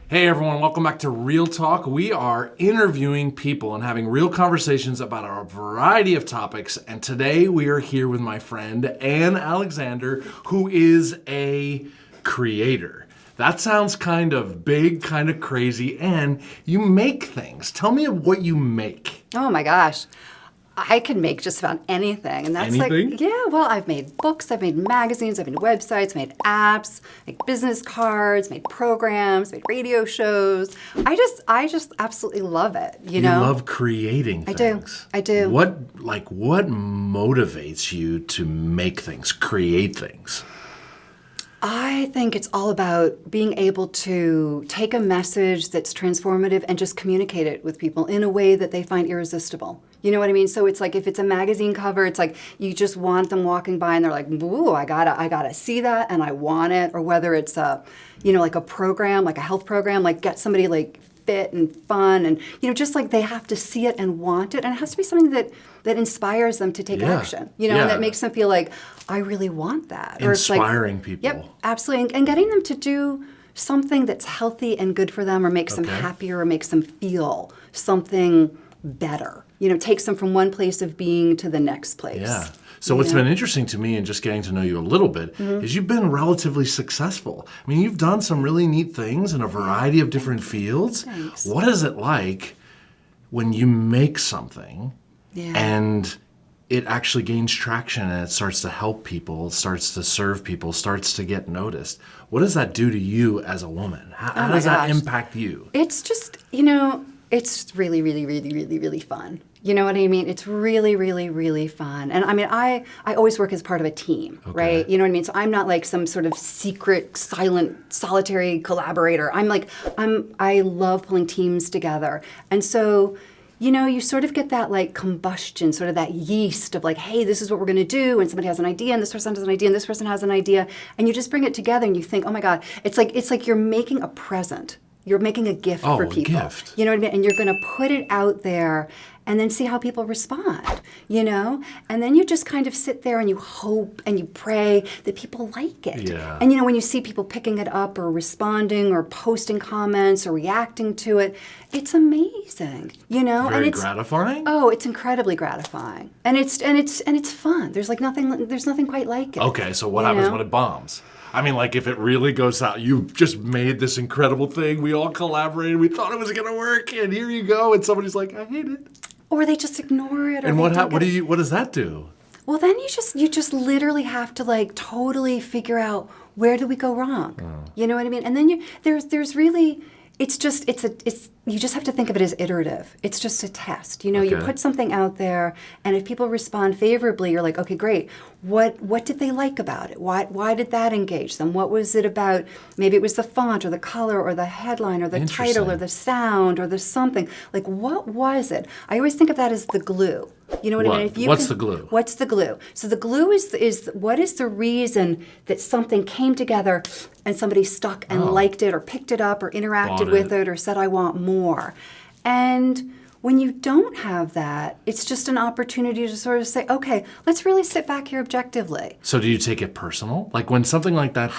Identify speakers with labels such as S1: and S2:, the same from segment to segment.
S1: Hey everyone, welcome back to Real Talk. We are interviewing people and having real conversations about a variety of topics. And today we are here with my friend Ann Alexander, who is a creator. That sounds kind of big, kind of crazy. And you make things. Tell me what you make.
S2: Oh my gosh. I can make just about anything. And that's
S1: Anything?
S2: I've made books, I've made magazines, I've made websites, made apps, made business cards, made programs, made radio shows. I just absolutely love it, you know?
S1: You love creating things.
S2: I do.
S1: What motivates you to make things, create things?
S2: I think it's all about being able to take a message that's transformative and just communicate it with people in a way that they find irresistible. You know what I mean? So it's like if it's a magazine cover, it's like you just want them walking by and they're like, "Ooh, I gotta see that and I want it." Or whether it's like a program, like a health program, like get somebody like fit and fun and just like they have to see it and want it, and it has to be something that inspires them to take action. And that makes them feel like I really want that.
S1: Or inspiring people.
S2: Yep, absolutely, and getting them to do something that's healthy and good for them, or makes them happier, or makes them feel something better. Takes them from one place of being to the next place.
S1: Yeah. So what's been interesting to me in just getting to know you a little bit is you've been relatively successful. I mean, you've done some really neat things in a variety of different fields.
S2: Thanks.
S1: What is it like when you make something and it actually gains traction and it starts to help people, starts to serve people, starts to get noticed? What does that do to you as a woman? How does that impact you?
S2: It's just, it's really, really, really, really, really fun. You know what I mean? It's really, really, really fun. And I mean, I always work as part of a team, right? You know what I mean? So I'm not like some sort of secret, silent, solitary collaborator. I love pulling teams together. And so, you sort of get that like combustion, sort of that yeast of like, hey, this is what we're going to do. And somebody has an idea, and this person has an idea, and this person has an idea. And you just bring it together and you think, oh my God, it's like you're making a present. You're making a gift for people.
S1: A gift.
S2: You know what I mean? And you're going to put it out there and then see how people respond, And then you just kind of sit there and you hope and you pray that people like it.
S1: Yeah.
S2: And, when you see people picking it up or responding or posting comments or reacting to it, it's amazing,
S1: Very
S2: and it's
S1: gratifying?
S2: Oh, it's incredibly gratifying. And it's fun. There's nothing quite like it.
S1: Okay, so what happens when it bombs? I mean, like if it really goes out, you just made this incredible thing. We all collaborated. We thought it was going to work, and here you go. And somebody's like, I hate it.
S2: Or they just ignore it. Or
S1: and what does that do?
S2: Well, then you just literally have to like totally figure out where do we go wrong. You know what I mean? And then there's really. You just have to think of it as iterative. It's just a test. You put something out there, and if people respond favorably, you're like, okay, great. What did they like about it? Why did that engage them? What was it about? Maybe it was the font or the color or the headline or the title or the sound or the something. Like, what was it? I always think of that as the glue. You know what I mean?
S1: What's the glue?
S2: What's the glue? So the glue is what is the reason that something came together and somebody stuck and liked it or picked it up or interacted with it or said, I want more. And when you don't have that, it's just an opportunity to sort of say, okay, let's really sit back here objectively.
S1: So do you take it personal? Like when something like that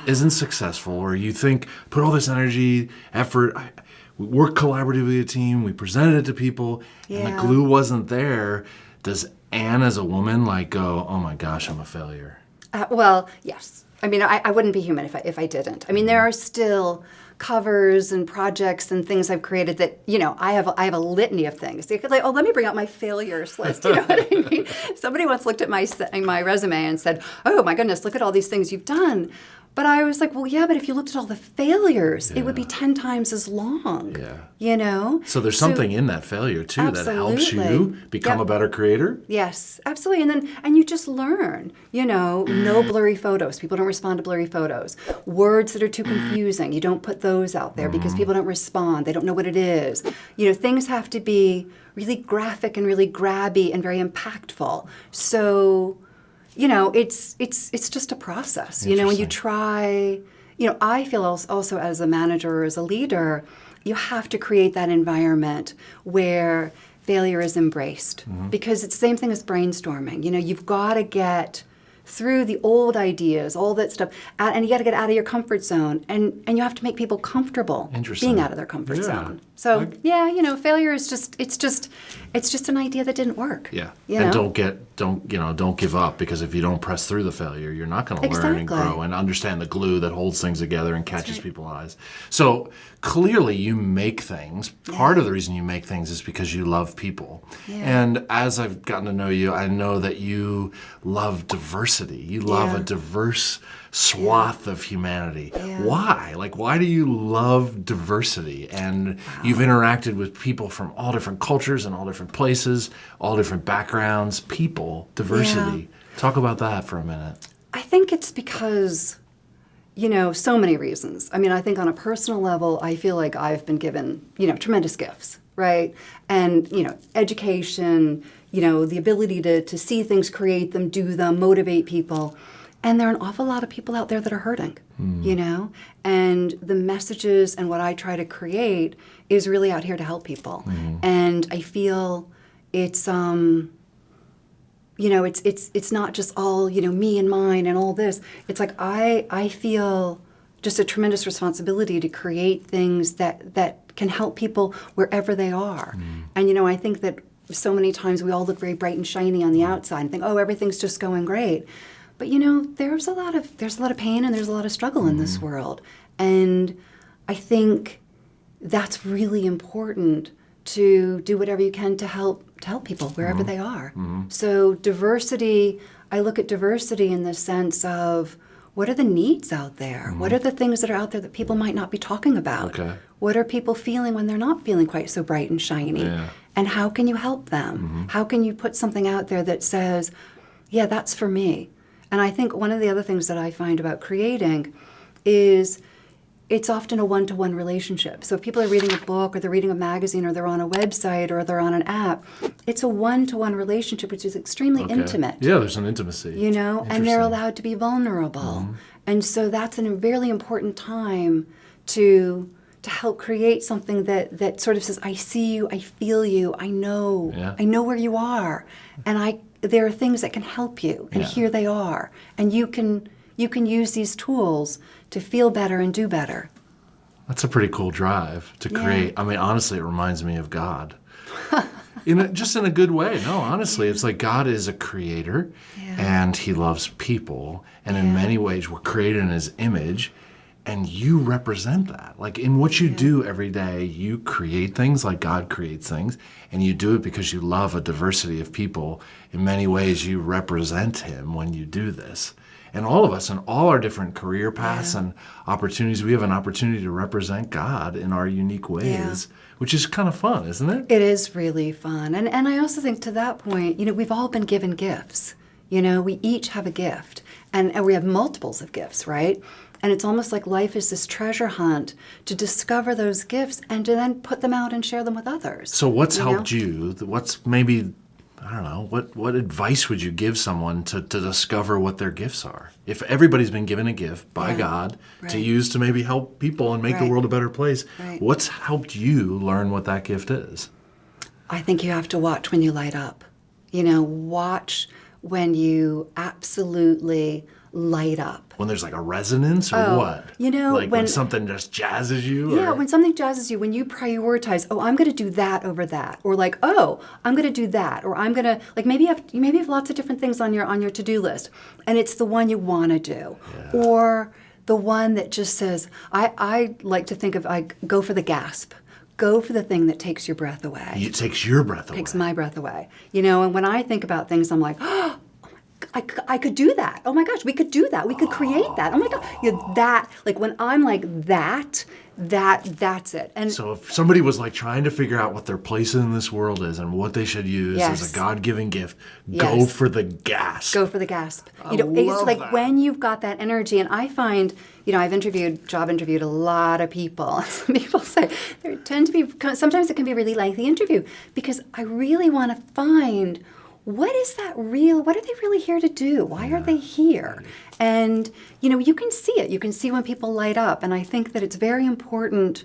S1: isn't successful, or you think, put all this energy, effort, we worked collaboratively as a team, we presented it to people, and the glue wasn't there, does Anne as a woman like go, oh my gosh, I'm a failure?
S2: Well, yes. I mean, I wouldn't be human if I didn't. I mean, there are still covers and projects and things I've created that, I have a litany of things. They could let me bring out my failures list. You know what I mean? Somebody once looked at my resume and said, oh my goodness, look at all these things you've done. But I was like, well, yeah, but if you looked at all the failures, it would be 10 times as long. Yeah.
S1: So there's something in that failure too that helps you become a better creator?
S2: Yes, absolutely. And you just learn, no blurry photos. People don't respond to blurry photos. Words that are too confusing, you don't put those out there because people don't respond. They don't know what it is. Things have to be really graphic and really grabby and very impactful. So it's just a process, when you try, I feel also as a manager or as a leader, you have to create that environment where failure is embraced because it's the same thing as brainstorming. You've got to get through the old ideas, all that stuff, and you got to get out of your comfort zone, and you have to make people comfortable being out of their comfort zone. So failure is just an idea that didn't work.
S1: Yeah,
S2: you
S1: and
S2: know?
S1: don't give up, because if you don't press through the failure, you're not going to learn and grow and understand the glue that holds things together and catches people's eyes. So clearly, you make things. Part of the reason you make things is because you love people. Yeah. And as I've gotten to know you, I know that you love diversity. You love a diverse swath of humanity. Yeah. Why? Like, why do you love diversity? And you've interacted with people from all different cultures and all different places, all different backgrounds, people, diversity. Yeah. Talk about that for a minute.
S2: I think it's because, so many reasons. I mean, I think on a personal level, I feel like I've been given, tremendous gifts, right? And, education, the ability to see things, create them, do them, motivate people. And there are an awful lot of people out there that are hurting, and the messages and what I try to create is really out here to help people. And I feel it's, it's not just all, me and mine and all this. It's like I feel just a tremendous responsibility to create things that can help people wherever they are. And, I think that so many times we all look very bright and shiny on the outside and think, oh, everything's just going great. But there's a lot of pain and there's a lot of struggle in this world. And I think that's really important, to do whatever you can to help people wherever they are. So diversity, I look at diversity in the sense of, what are the needs out there? What are the things that are out there that people might not be talking about? Okay. What are people feeling when they're not feeling quite so bright and shiny? Yeah. And how can you help them? How can you put something out there that says, yeah, that's for me? And I think one of the other things that I find about creating is it's often a one-to-one relationship. So if people are reading a book or they're reading a magazine or they're on a website or they're on an app, it's a one-to-one relationship, which is extremely intimate.
S1: Yeah, there's an intimacy.
S2: And they're allowed to be vulnerable. And so that's a really important time to help create something that sort of says, I see you, I feel you, I know where you are. And there are things that can help you, and here they are. And you can use these tools to feel better and do better.
S1: That's a pretty cool drive to create. I mean, honestly, it reminds me of God. Just in a good way. No, honestly, it's like God is a creator, and he loves people. And in many ways, we're created in his image, and you represent that. Like, in what you do every day, you create things like God creates things, and you do it because you love a diversity of people. In many ways, you represent him when you do this. And all of us in all our different career paths and opportunities, we have an opportunity to represent God in our unique ways, which is kind of fun, isn't it?
S2: It is really fun. And I also think, to that point, we've all been given gifts. We each have a gift, and we have multiples of gifts, right? And it's almost like life is this treasure hunt to discover those gifts and to then put them out and share them with others.
S1: So what's helped you? What's maybe, I don't know, what advice would you give someone to discover what their gifts are? If everybody's been given a gift by God to use to maybe help people and make the world a better place, what's helped you learn what that gift is?
S2: I think you have to watch when you light up. Watch when you absolutely light up.
S1: When there's like a resonance or what? Like when something just jazzes you?
S2: Yeah, when something jazzes you, when you prioritize, I'm going to do that over that. Or like, I'm going to do that. Or I'm going to, like, maybe you have lots of different things on your to-do list, and it's the one you want to do. Yeah. Or the one that just says, I like to think of, I go for the gasp. Go for the thing that takes your breath away.
S1: It takes your breath away.
S2: Takes my breath away. And when I think about things, I'm like, I could do that. Oh my gosh, we could do that. We could create that. Oh my God, that, like when I'm like that's it. And
S1: so if somebody was like trying to figure out what their place in this world is and what they should use as a God-given gift, go for the gasp.
S2: Go for the gasp. It's like that. When you've got that energy, and I find, I've job interviewed a lot of people. Some people say sometimes it can be a really lengthy interview because I really want to find, what is that real? What are they really here to do? Why are they here? And, you can see it. You can see when people light up. And I think that it's very important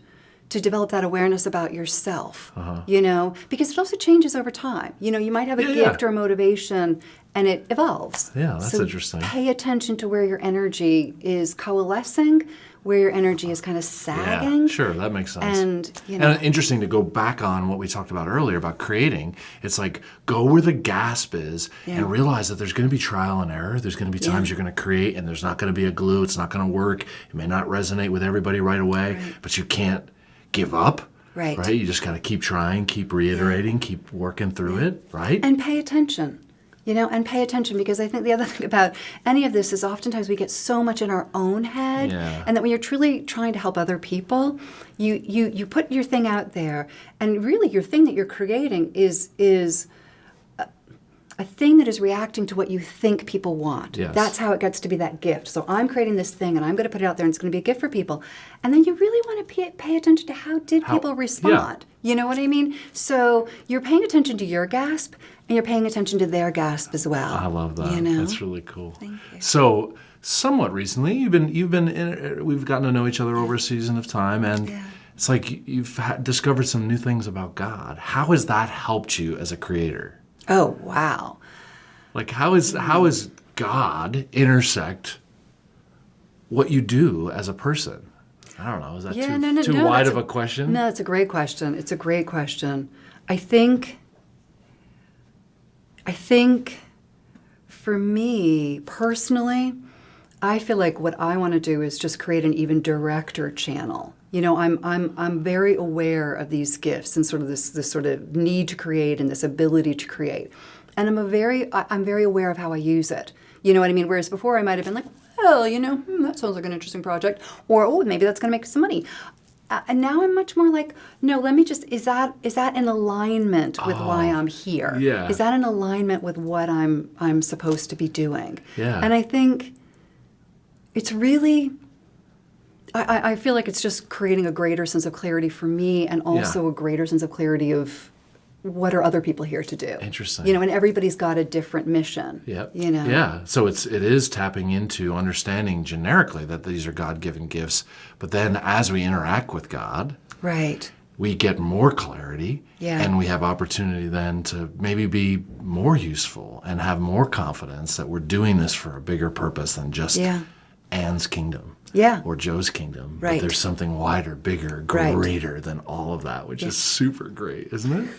S2: to develop that awareness about yourself, you know, because it also changes over time. You know, you might have a gift or a motivation and it evolves.
S1: Yeah, that's
S2: so
S1: interesting.
S2: Pay attention to where your energy is coalescing, where your energy is kind of sagging.
S1: Yeah, sure, that makes sense.
S2: And, you know.
S1: And interesting to go back on what we talked about earlier about creating. It's like go where the gasp is and realize that there's going to be trial and error. There's going to be times you're going to create and there's not going to be a glue. It's not going to work. It may not resonate with everybody right away, but you can't give up.
S2: Right.
S1: You just got to keep trying, keep reiterating, keep working through it, right?
S2: And pay attention. You know, and pay attention, because I think the other thing about any of this is oftentimes we get so much in our own head, and that when you're truly trying to help other people, you put your thing out there, and really your thing that you're creating is a thing that is reacting to what you think people want.
S1: Yes.
S2: That's how it gets to be that gift. So I'm creating this thing and I'm going to put it out there and it's going to be a gift for people. And then you really want to pay attention to how people respond. You know what I mean? So you're paying attention to your gasp and you're paying attention to their gasp as well.
S1: I love that.
S2: You know?
S1: That's really cool.
S2: Thank you.
S1: So somewhat recently, we've gotten to know each other over a season of time, and it's like you've discovered some new things about God. How has that helped you as a creator?
S2: Oh, wow.
S1: Like how is God intersect what you do as a person? I don't know. Is that too wide of a question?
S2: No, it's a great question. It's a great question. I think for me personally, I feel like what I want to do is just create an even directer channel. You know, I'm very aware of these gifts and sort of this sort of need to create and this ability to create, and I'm very aware of how I use it. You know what I mean? Whereas before I might have been like, well, you know, that sounds like an interesting project, or oh, maybe that's going to make some money. And now I'm much more like, no, let me just, is that in alignment with why I'm here?
S1: Yeah.
S2: Is that in alignment with what I'm supposed to be doing?
S1: Yeah.
S2: And I think it's really, I feel like it's just creating a greater sense of clarity for me, and also a greater sense of clarity of what are other people here to do.
S1: Interesting.
S2: You know, and everybody's got a different mission.
S1: Yep.
S2: You know.
S1: Yeah. So it is tapping into understanding generically that these are God-given gifts, but then as we interact with God,
S2: right,
S1: we get more clarity, and we have opportunity then to maybe be more useful and have more confidence that we're doing this for a bigger purpose than just Anne's kingdom. Or Joe's kingdom.
S2: Right.
S1: But there's something wider, bigger, greater than all of that, which is super great, isn't it?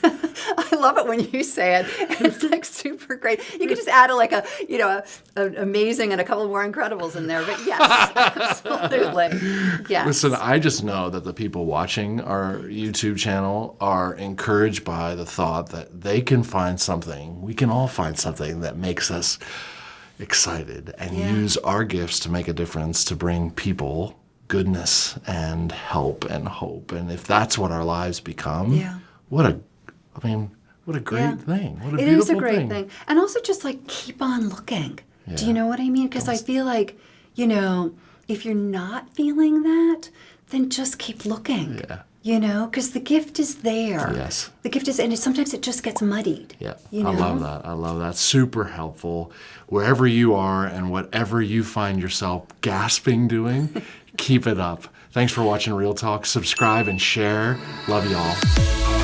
S2: I love it when you say it. It's like super great. You could just add an amazing and a couple more Incredibles in there. But yes, absolutely. Yes.
S1: Listen, I just know that the people watching our YouTube channel are encouraged by the thought that they can find something, we can all find something that makes us excited and use our gifts to make a difference, to bring people goodness and help and hope. And if that's what our lives become, what a great thing. What a beautiful thing.
S2: It is a great thing. And also just like keep on looking.
S1: Yeah.
S2: Do you know what I mean? Because I feel like, you know, if you're not feeling that, then just keep looking.
S1: Yeah.
S2: You know, because the gift is there.
S1: Yes.
S2: The gift is, and sometimes it just gets muddied.
S1: Yeah,
S2: You know?
S1: I love that. Super helpful. Wherever you are and whatever you find yourself gasping doing, keep it up. Thanks for watching Real Talk. Subscribe and share. Love y'all.